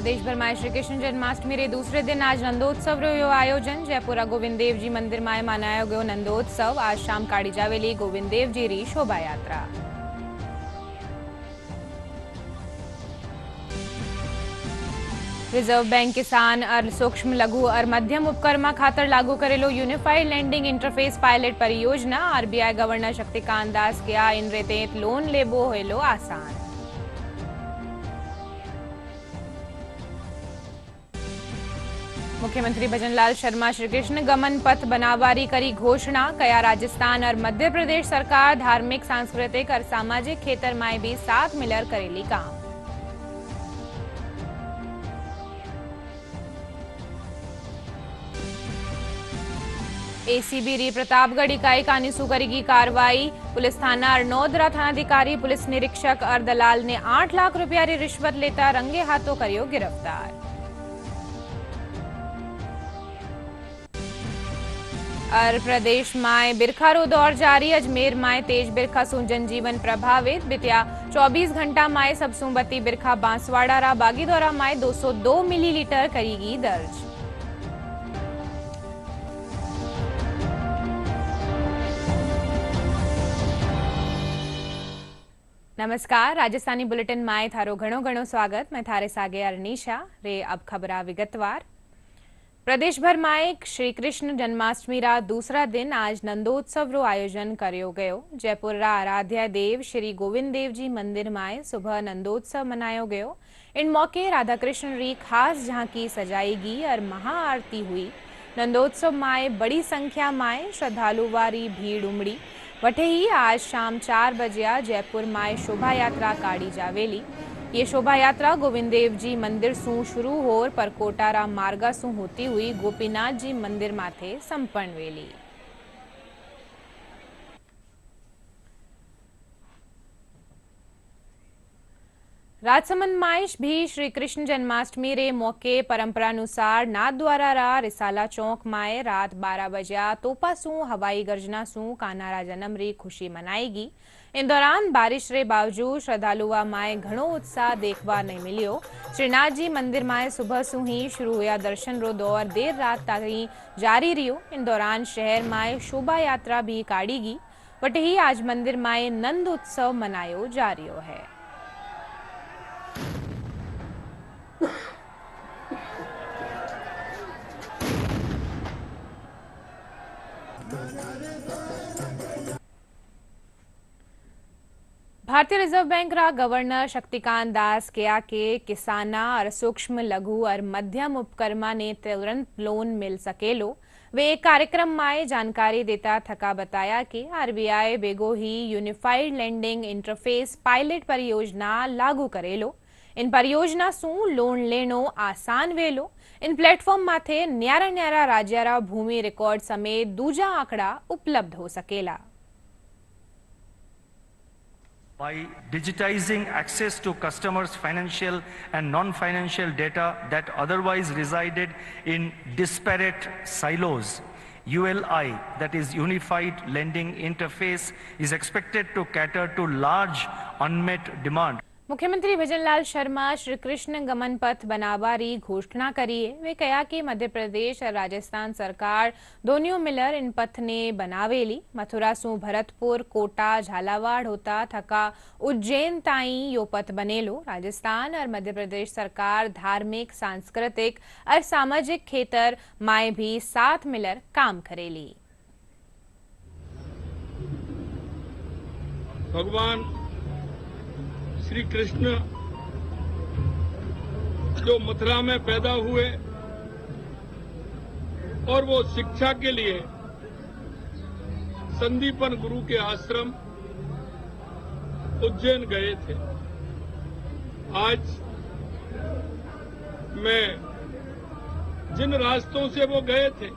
प्रदेश भर में श्री कृष्ण जन्माष्टमी रे दूसरे दिन आज नंदोत्सव रो आयोजन। जयपुरा गोविंद देव जी मंदिर में मनायो गयो नंदोत्सव। आज शाम काढ़ी जावेली गोविंद देव जी री शोभा यात्रा। रिजर्व बैंक किसान और सूक्ष्म लघु और मध्यम उपक्रमा खातर लागू करेलो यूनिफाइड लेंडिंग इंटरफेस पायलट परियोजना। आरबीआई गवर्नर शक्तिकांत दास के इन रीते लोन लेबो होलो आसान। मुख्यमंत्री भजनलाल शर्मा श्री कृष्ण गमन पथ बनावारी करी घोषणा। कया राजस्थान और मध्य प्रदेश सरकार धार्मिक सांस्कृतिक और सामाजिक खेतर में भी साथ मिलर करेली काम। एसीबी री प्रतापगढ़ इकाई कानीसू करेगी कार्रवाई। पुलिस थाना अरनोदरा थानाधिकारी पुलिस निरीक्षक और दलाल ने 8 लाख रुपया री रिश्वत लेता रंगे हाथों करियो गिरफ्तार। और प्रदेश में बिरखा रो दौर जारी। अजमेर में तेज बिरखा सु जनजीवन प्रभावित। बीत्या 24 घंटा में सबसु बत्ती बिरखा बांसवाड़ा रा बागीदौरा में 202 मिलीलीटर करेगी दर्ज। नमस्कार, राजस्थानी बुलेटिन में थारो घणो स्वागत। मैं थारे सागे अरनीशा रे। अब खबरा विगतवार। प्रदेश भर में श्री कृष्ण जन्माष्टमी रा दूसरा दिन आज नंदोत्सव रो आयोजन करियो गयो। जयपुर रा आराध्य देव श्री गोविंद देव जी मंदिर में सुबह नंदोत्सव मनायो गयो। इन मौके राधा कृष्ण री खास झांकी सजाएगी और महाआरती हुई। नंदोत्सव में बड़ी संख्या में श्रद्धालुवारी भीड़ उमड़ी। वटे ही आज शाम 4 बजे जयपुर में शोभा यात्रा काढ़ी जावेली। ये शोभा यात्रा गोविंद देव जी मंदिर सु शुरू होर परकोटारा मार्गा सु होती हुई गोपीनाथ जी मंदिर माथे संपन्न वेली। राजसमंद में भी श्री कृष्ण जन्माष्टमी रे मौके परंपरानुसार नाथद्वारा रा रिसाला चौक में रात 12 बजे तोपा सु हवाई गर्जना सु कान्हारा जन्म री खुशी मनाएगी। इन दौरान बारिश रे बावजूद श्रद्धालुआ में घणो उत्साह देखवा नहीं मिलियो। श्रीनाथ जी मंदिर में सुबह सु ही शुरू हुआ दर्शन रो दौर देर रात तक जारी रहो। इन दौरान शहर में शोभा यात्रा भी काढ़ीगी। वटे ही आज मंदिर में नंद उत्सव मनायो जा रही है। भारतीय रिजर्व बैंक रा गवर्नर शक्तिकांत दास के किसाना और सूक्ष्म लघु और मध्यम उपक्रमा ने तुरंत लोन मिल सकेलो। वे एक कार्यक्रम में जानकारी देता थका बताया कि आरबीआई बेगो ही यूनिफाइड लेंडिंग इंटरफेस पायलट परियोजना लागू करेलो। इन परियोजना सु लोन लेनो आसान वेलो। इन प्लेटफॉर्म माथे न्यारा न्यारा राज्यारा भूमि रिकॉर्ड समेत दूजा आंकड़ा उपलब्ध हो सकेला। By digitizing access to customers' financial and non-financial data that otherwise resided in disparate silos, ULI, that is Unified Lending Interface, is expected to cater to large unmet demand. मुख्यमंत्री भजनलाल शर्मा श्री कृष्ण गमन पथ बनावारी घोषणा करी है। वे कहा कि मध्य प्रदेश और राजस्थान सरकार दोनों मिलर इन पथ ने बनावेली। मथुरा सु भरतपुर कोटा झालावाड़ होता थका उज्जैन ताई यो पथ बनेलो। राजस्थान और मध्य प्रदेश सरकार धार्मिक सांस्कृतिक और सामाजिक खेतर में भी साथ मिलर काम करेली। भगवान श्री कृष्ण जो मथुरा में पैदा हुए और वो शिक्षा के लिए संदीपन गुरु के आश्रम उज्जैन गए थे। आज मैं जिन रास्तों से वो गए थे,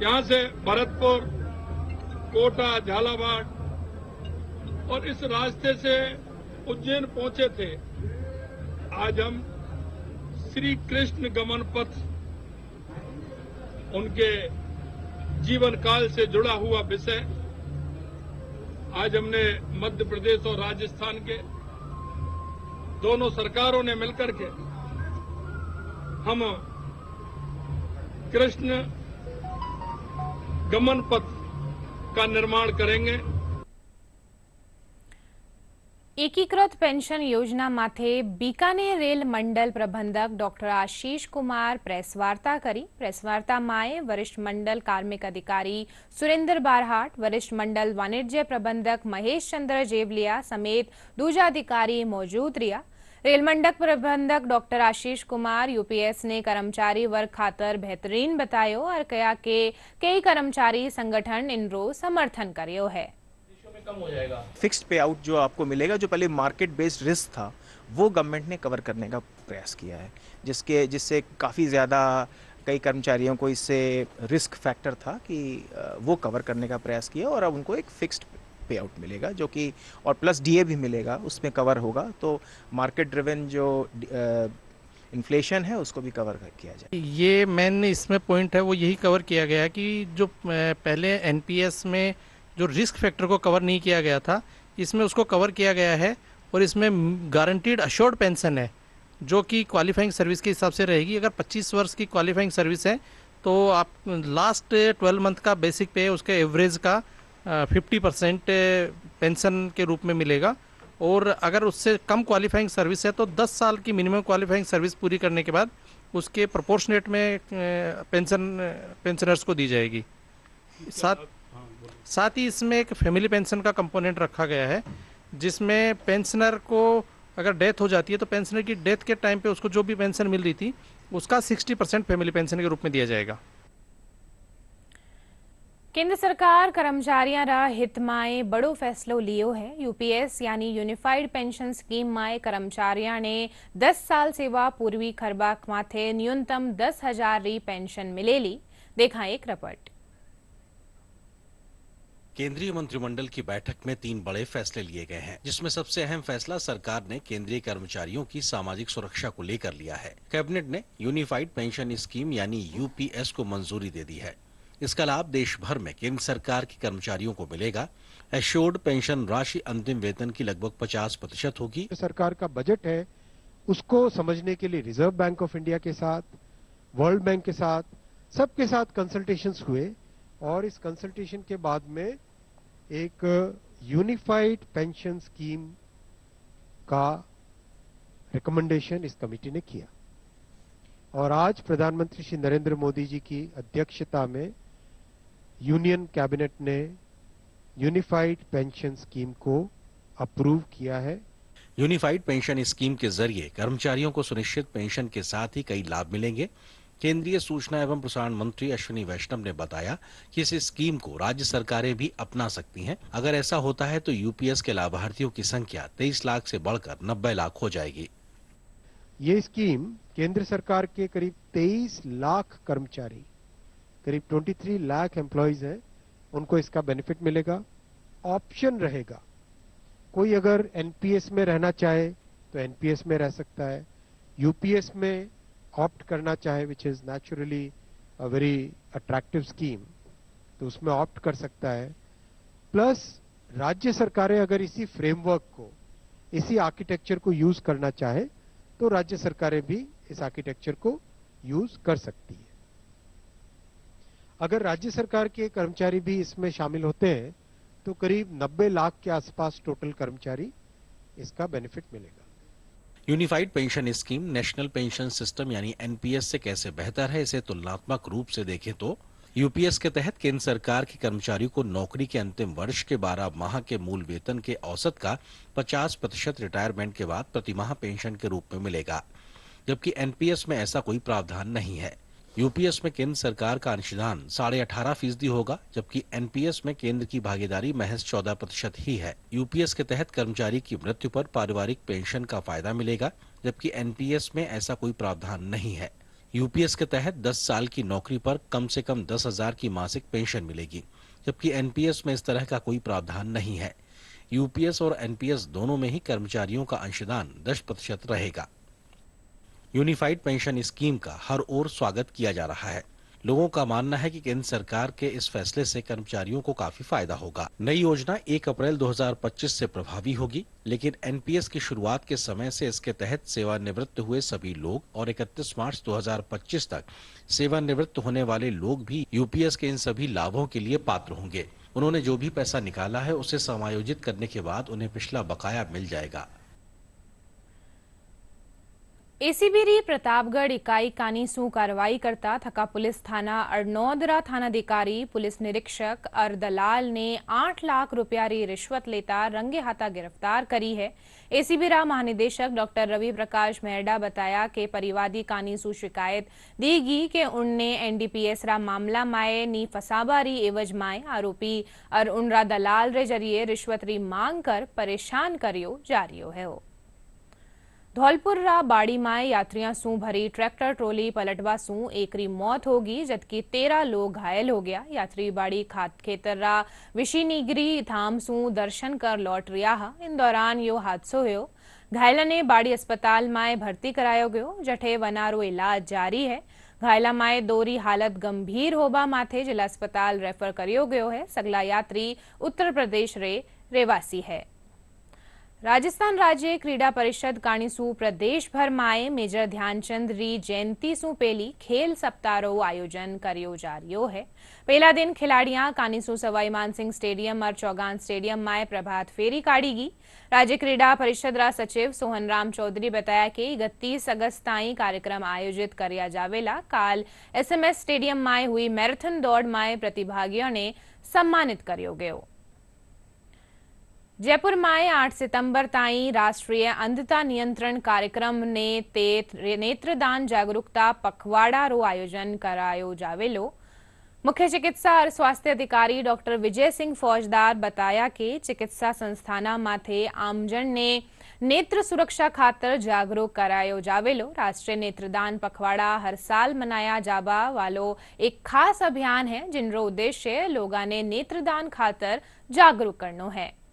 यहां से भरतपुर कोटा झालावाड़ और इस रास्ते से उज्जैन पहुंचे थे। आज हम श्री कृष्ण गमन पथ, उनके जीवन काल से जुड़ा हुआ विषय, आज हमने मध्य प्रदेश और राजस्थान के दोनों सरकारों ने मिलकर के हम कृष्ण गमन पथ का निर्माण करेंगे। एकीकृत पेंशन योजना माथे बीकानेर रेल मंडल प्रबंधक डॉक्टर आशीष कुमार प्रेस वार्ता करी। प्रेस वार्ता में वरिष्ठ मंडल कार्मिक अधिकारी सुरेंद्र बारहाट, वरिष्ठ मंडल वाणिज्य प्रबंधक महेश चंद्र जेवलिया समेत दूजा अधिकारी मौजूद रहा। रेल मंडल प्रबंधक डॉक्टर आशीष कुमार यूपीएस ने कर्मचारी वर्ग खातर बेहतरीन बतायो और कहा कि कई कर्मचारी संगठन इनरो समर्थन करियो है। कम हो जाएगा। फिक्स्ड पे आउट जो आपको मिलेगा, जो पहले मार्केट बेस्ड रिस्क था, वो गवर्नमेंट ने कवर करने का प्रयास किया है, जिससे काफ़ी ज़्यादा कई कर्मचारियों को इससे रिस्क फैक्टर था कि वो कवर करने का प्रयास किया और अब उनको एक फिक्स्ड पे आउट मिलेगा जो कि और प्लस डीए भी मिलेगा, उसमें कवर होगा। तो मार्केट ड्रिवन जो इन्फ्लेशन है उसको भी कवर किया जाए। ये मेन इसमें पॉइंट है वो यही कवर किया गया कि जो पहले एनपीएस में जो रिस्क फैक्टर को कवर नहीं किया गया था, इसमें उसको कवर किया गया है और इसमें गारंटीड अश्योर्ड पेंशन है जो कि क्वालिफाइंग सर्विस के हिसाब से रहेगी। अगर 25 वर्ष की क्वालिफाइंग सर्विस है तो आप लास्ट 12 मंथ का बेसिक पे उसके एवरेज का 50% पेंशन के रूप में मिलेगा और अगर उससे कम क्वालिफाइंग सर्विस है तो 10 साल की मिनिमम क्वालिफाइंग सर्विस पूरी करने के बाद उसके प्रोपोर्शनेट में पेंशनर्स को दी जाएगी। साथ ही इसमें एक फैमिली पेंशन का कंपोनेंट रखा गया है जिसमें पेंशनर को अगर डेथ हो जाती है तो पेंशनर की डेथ के टाइम पे उसको जो भी पेंशन मिल रही थी उसका 60% फैमिली पेंशन के रूप में दिया जाएगा। केंद्र सरकार कर्मचारियों रा हित में बड़ो फैसलो लियो है। यूपीएस यानी यूनिफाइड पेंशन स्कीम में कर्मचारियों ने 10 साल सेवा पूर्वी खरबाक माथे न्यूनतम 10,000 री पेंशन मिलेली। देखा एक रिपोर्ट। केंद्रीय मंत्रिमंडल की बैठक में 3 बड़े फैसले लिए गए हैं, जिसमें सबसे अहम फैसला सरकार ने केंद्रीय कर्मचारियों की सामाजिक सुरक्षा को लेकर लिया है। कैबिनेट ने यूनिफाइड पेंशन स्कीम यानी यूपीएस को मंजूरी दे दी है। इसका लाभ देश भर में केंद्र सरकार के कर्मचारियों को मिलेगा। एश्योर्ड पेंशन राशि अंतिम वेतन की लगभग 50% होगी। सरकार का बजट है उसको समझने के लिए रिजर्व बैंक ऑफ इंडिया के साथ, वर्ल्ड बैंक के साथ, सबके साथ कंसल्टेशंस हुए और इस कंसल्टेशन के बाद में एक यूनिफाइड पेंशन स्कीम का रिकमेंडेशन इस कमेटी ने किया और आज प्रधानमंत्री श्री नरेंद्र मोदी जी की अध्यक्षता में यूनियन कैबिनेट ने यूनिफाइड पेंशन स्कीम को अप्रूव किया है। यूनिफाइड पेंशन स्कीम के जरिए कर्मचारियों को सुनिश्चित पेंशन के साथ ही कई लाभ मिलेंगे। केंद्रीय सूचना एवं प्रसारण मंत्री अश्विनी वैष्णव ने बताया कि इस स्कीम को राज्य सरकारें भी अपना सकती हैं। अगर ऐसा होता है तो यूपीएस के लाभार्थियों की संख्या 23 लाख से बढ़कर 90 लाख हो जाएगी। ये स्कीम केंद्र सरकार के करीब 23 लाख कर्मचारी, करीब 23 लाख एम्प्लॉइज हैं, उनको इसका बेनिफिट मिलेगा। ऑप्शन रहेगा, कोई अगर एनपीएस में रहना चाहे तो एनपीएस में रह सकता है, यूपीएस में ऑप्ट करना चाहे which is naturally a very attractive scheme तो उसमें ऑप्ट कर सकता है। प्लस राज्य सरकारें अगर इसी फ्रेमवर्क को, इसी आर्किटेक्चर को यूज करना चाहे तो राज्य सरकारें भी इस आर्किटेक्चर को यूज कर सकती है। अगर राज्य सरकार के कर्मचारी भी इसमें शामिल होते हैं तो करीब 90 लाख के आसपास टोटल कर्मचारी इसका बेनिफिट मिलेगा। Unified pension scheme national pension system यानी एनपीएस से कैसे बेहतर है, इसे तुलनात्मक रूप से देखें तो यूपीएस के तहत केंद्र सरकार के कर्मचारियों को नौकरी के अंतिम वर्ष के 12 माह के मूल वेतन के औसत का 50% रिटायरमेंट के बाद प्रतिमाह पेंशन के रूप में मिलेगा, जबकि एनपीएस में ऐसा कोई प्रावधान नहीं है। यूपीएस में केंद्र सरकार का अंशदान 18.5% होगा, जबकि एनपीएस में केंद्र की भागीदारी महज 14% ही है। यूपीएस के तहत कर्मचारी की मृत्यु पर पारिवारिक पेंशन का फायदा मिलेगा, जबकि एनपीएस में ऐसा कोई प्रावधान नहीं है। यूपीएस के तहत 10 साल की नौकरी पर कम से कम 10,000 की मासिक पेंशन मिलेगी, जबकि एनपीएस में इस तरह का कोई प्रावधान नहीं है। यूपीएस और एनपीएस दोनों में ही कर्मचारियों का अंशदान 10% रहेगा। यूनिफाइड पेंशन स्कीम का हर ओर स्वागत किया जा रहा है। लोगों का मानना है कि केंद्र सरकार के इस फैसले से कर्मचारियों को काफी फायदा होगा। नई योजना 1 अप्रैल 2025 से प्रभावी होगी, लेकिन एनपीएस की शुरुआत के समय से इसके तहत सेवानिवृत्त हुए सभी लोग और 31 मार्च 2025 तक सेवानिवृत्त होने वाले लोग भी यूपीएस के इन सभी लाभों के लिए पात्र होंगे। उन्होंने जो भी पैसा निकाला है उसे समायोजित करने के बाद उन्हें पिछला बकाया मिल जाएगा। एसीबी प्रतापगढ़ इकाई कानी सू कार्रवाई करता थका पुलिस थाना अड़नौदरा थानाधिकारी पुलिस निरीक्षक और दलाल ने 8 लाख रुपया री रिश्वत लेता रंगे हाथा गिरफ्तार करी है। एसीबी महानिदेशक डॉक्टर रवि प्रकाश मेहरडा बताया कि परिवादी कानी सू शिकायत दीगी के उनने एनडीपीएस रा मामला माए नी फसाबारी एवज माए आरोपी और उनरा दलाल रे जरिए रिश्वत री मांग कर परेशान करियो जारियो है। धौलपुर रा बाड़ी माए यात्रियों सू भरी ट्रैक्टर ट्रोली पलटवा सू एक री मौत होगी, जबकि 13 लोग घायल हो गया। यात्री बाड़ी खेतर रा विशीनिगरी धाम सू दर्शन कर लौट रिया। इन दौरान यो हादसो हुयो। घायला ने बाड़ी अस्पताल माए भर्ती करायो गयो, जठे वनारो इलाज जारी है। घायला माए दोरी हालत गंभीर होबा माथे जिला अस्पताल रेफर करियो गयो है। सगला यात्री उत्तर प्रदेश रे रेवासी है। राजस्थान राज्य क्रीडा परिषद काणीसू प्रदेश भर माए मेजर ध्यानचंद री जयंती सू पेली खेल सप्ताह रो आयोजन करियो जा रियो है। पहला दिन खिलाड़ियां कानीसू सवाई मानसिंह स्टेडियम और चौगान स्टेडियम माए प्रभात फेरी काढ़ीगी। राज्य क्रीडा परिषद रा सचिव सोहन राम चौधरी बताया कि 31 अगस्त ताई कार्यक्रम आयोजित करया जावेला। काल एसएमएस स्टेडियम माए हुई मैराथन दौड़ माए प्रतिभागियों ने सम्मानित करियो गयो। जयपुर माए 8 सितंबर ताई राष्ट्रीय अंधता नियंत्रण कार्यक्रम ने नेत्रदान जागरूकता पखवाड़ा रो आयोजन करायो जावेलो। मुख्य चिकित्सा और स्वास्थ्य अधिकारी डॉक्टर विजय सिंह फौजदार बताया कि चिकित्सा संस्थाना माथे आमजन ने नेत्र सुरक्षा खातर जागरूक करायो जावेलो। राष्ट्रीय नेत्रदान पखवाड़ा हर साल मनाया जाबा वालो एक खास अभियान है, जिनरो उद्देश्य लोगा ने नेत्रदान खातर जागरूक करनो है।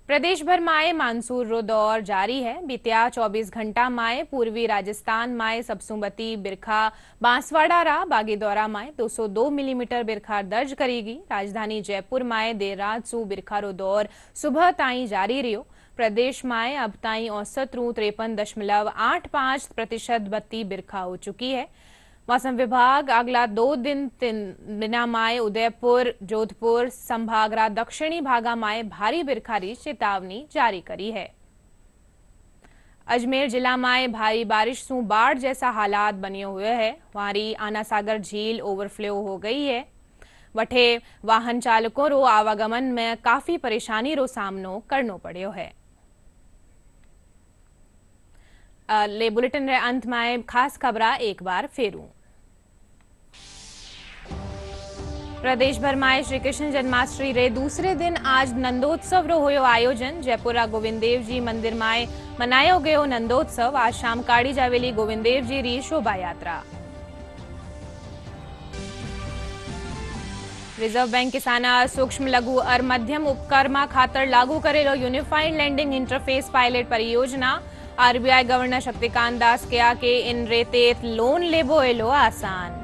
प्रदेश भर माए मानसून रो दौर जारी है। बीत्या 24 घंटा माए पूर्वी राजस्थान माए सबसुमती बिरखा बांसवाड़ा रा बागीदौरा माए 202 मिलीमीटर बिरखा दर्ज करेगी। राजधानी जयपुर माए देर रात सू बिरखा रो दौर सुबह ताई जारी रियो। प्रदेश माए अब ताई औसत रू 53.85% बत्ती बिरखा हो चुकी है। मौसम विभाग अगला 2 दिना माए उदयपुर जोधपुर संभाग रा दक्षिणी भागा माए भारी बिरखारी चेतावनी जारी करी है। अजमेर जिला माए भारी बारिश सू बाढ़ जैसा हालात बने हुए है। वारी आना सागर झील ओवरफ्लो हो गई है। वठे वाहन चालकों रो आवागमन में काफी परेशानी रो सामनो करनो पड़ो है। ले बुलेटिन रे अंत में खास खबरा एक बार फेरू। प्रदेश भर में श्री कृष्ण जन्माष्टमी रे दूसरे दिन आज नंदोत्सव रो होयो आयोजन। जयपुर गोविंद देव जी मंदिर में मनायो गयो नंदोत्सव। आज शाम काढ़ी जावेली गोविंद देव जी री शोभा यात्रा। रिजर्व बैंक किसाना सूक्ष्म लघु और मध्यम उपक्रमा खातर लागू करेलो यूनिफाइड लैंडिंग इंटरफेस पायलट परियोजना। आरबीआई गवर्नर शक्तिकांत दास कहा कि इन रेते लोन लेबो एलो आसान।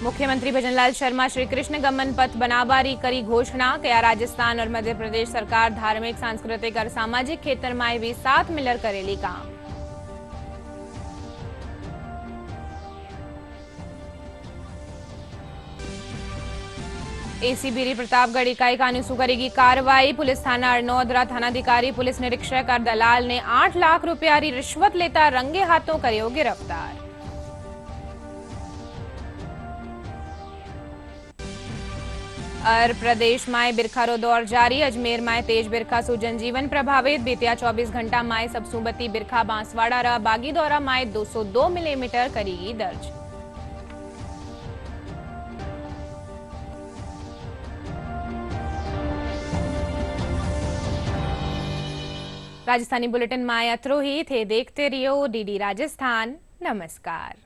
मुख्यमंत्री भजनलाल शर्मा श्री कृष्ण गमन पथ बनाबारी करी घोषणा। क्या राजस्थान और मध्य प्रदेश सरकार धार्मिक सांस्कृतिक और सामाजिक क्षेत्र में भी साथ मिलकर करेली काम। एसीबी प्रतापगढ़ इकाई कानूसू करेगी कार्रवाई। पुलिस थाना अड़नौदरा थानाधिकारी पुलिस निरीक्षक और दलाल ने 8 लाख रुपया री रिश्वत लेता रंगे हाथों करियो गिरफ्तार। और प्रदेश में बिरखा रो दौर जारी। अजमेर में तेज बिरखा सु जनजीवन प्रभावित। बीत्या 24 घंटा में सबसुमती बिरखा बांसवाड़ा रा बागीदौरा में 202 मिलीमीटर करेगी दर्ज। राजस्थानी बुलेटिन में अत्रो ही थे। देखते रहियो डीडी राजस्थान। नमस्कार।